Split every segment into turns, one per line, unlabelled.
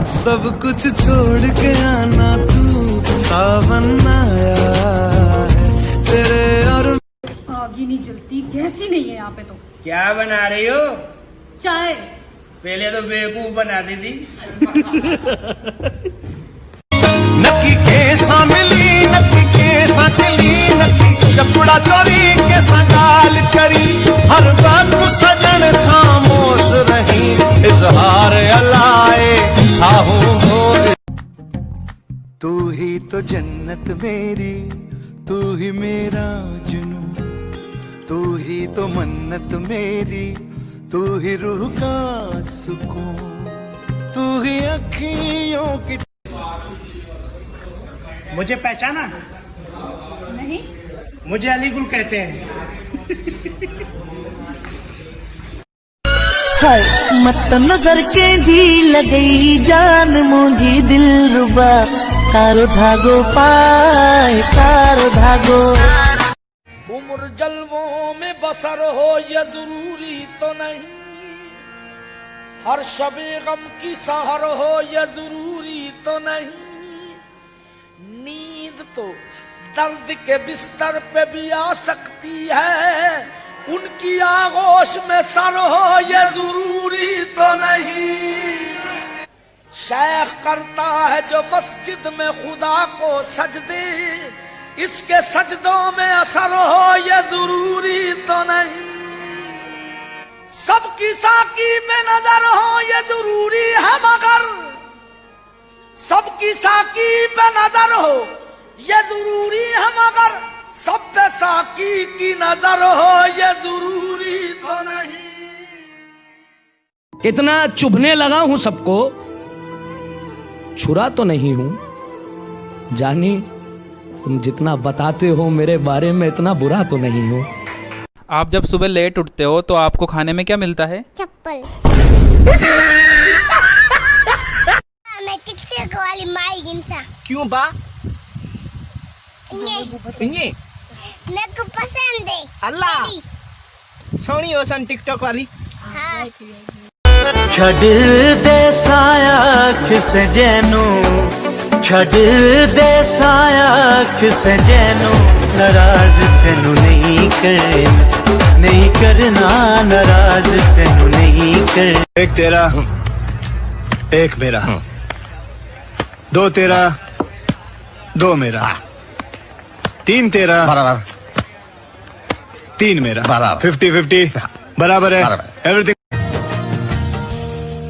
सब कुछ छोड़ के आना तू, सावन आया है तेरे और।
आग ही नहीं जलती, गैस ही नहीं है यहाँ पे तो।
क्या बना रही हो?
चाय।
पहले तो बेवकूफ बनाती थी।
नक्की केसा मिली, नक्की केसा चली, नक्की कपड़ा चोरी के सगाल करी, हर बात सजन खामोश रही, इजहार अलाए साहू भोग। तू ही तो जन्नत मेरी, तू ही मेरा जुनून, तू ही तो मन्नत मेरी, तू ही रूह का सुकून, तू ही अखियों की।
मुझे पहचाना?
नहीं।
मुझे अलीगुल कहते हैं।
हाय मत नजर के जी लगई जान मुझी दिल रुबा, तारो धागो पाए तारो धागो।
उम्र जलवों में बसर हो ये जरूरी तो नहीं, हर शबे गम की सहर हो ये जरूरी तो नहीं, नींद तो दर्द के बिस्तर पे भी आ सकती है, उनकी आगोश में सर हो ये जरूरी तो नहीं। शेख करता है जो मस्जिद में खुदा को सजदे, इसके सजदों में असर हो ये जरूरी तो नहीं। सबकी साकी में नजर हो ये जरूरी है, मगर सबकी साकी पे नजर हो ये जरूरी है, मगर सब पे साकी की नजर हो ये जरूरी तो नहीं।
इतना चुभने लगा हूं सबको, छुरा तो नहीं हूं। जानी तुम जितना बताते हो मेरे बारे में, इतना बुरा तो नहीं हूं।
आप जब सुबह लेट उठते हो तो आपको खाने में क्या मिलता है?
चप्पल। मैं टिकटॉक वाली माई गिनसा।
क्यों बा?
ये मेरे को पसंद है।
अल्लाह सोनी ओसन टिकटॉक वाली।
हाँ।
छड़ दे साया खिस जैनो, छड़ दे साया खिस जैनो, नाराज तेनू नहीं करना, नहीं करना नाराज तेनू नहीं करना।
एक तेरा एक मेरा, दो तेरा दो मेरा, तीन तेरा बराबर, तीन मेरा बराबर, 50-50 बराबर है एवरीथिंग।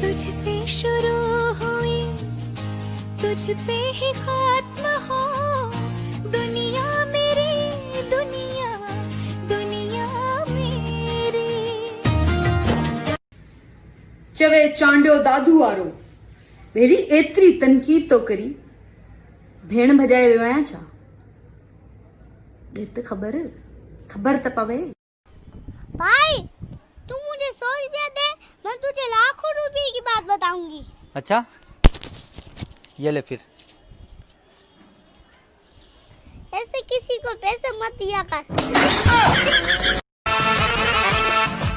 तुझसे शुरू हुई तुझ पे ही खात्मा हो, दुनिया मेरी दुनिया, दुनिया मेरी।
चवे चांडियो दादू वारो भेड़ी एतरी तनकीद तो करी, भेण भजाए विवाया छा? तो खबर तो पवे।
भाई तू मुझे 100 रुपया दे, मैं तुझे लाखों रुपए की बात बताऊंगी।
अच्छा ये ले फिर।
ऐसे किसी को पैसे मत दिया कर।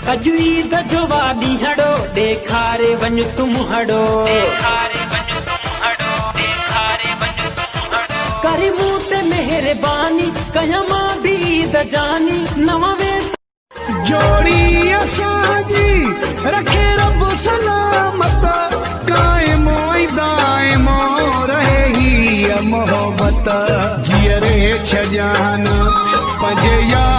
कजुई दजवादी हड़ो, देखारे वञ तुम हड़ो, देखारे वञ तुम हड़ो, देखारे वञ तुम हड़ो। करी मूते मेहरबानी कयमा भी दजानी, नवावे
जोड़ी असांजी रखे रब सलामत, कायमो दायमो रहे ही मोहब्बत, जियरे छजान पंजे यार।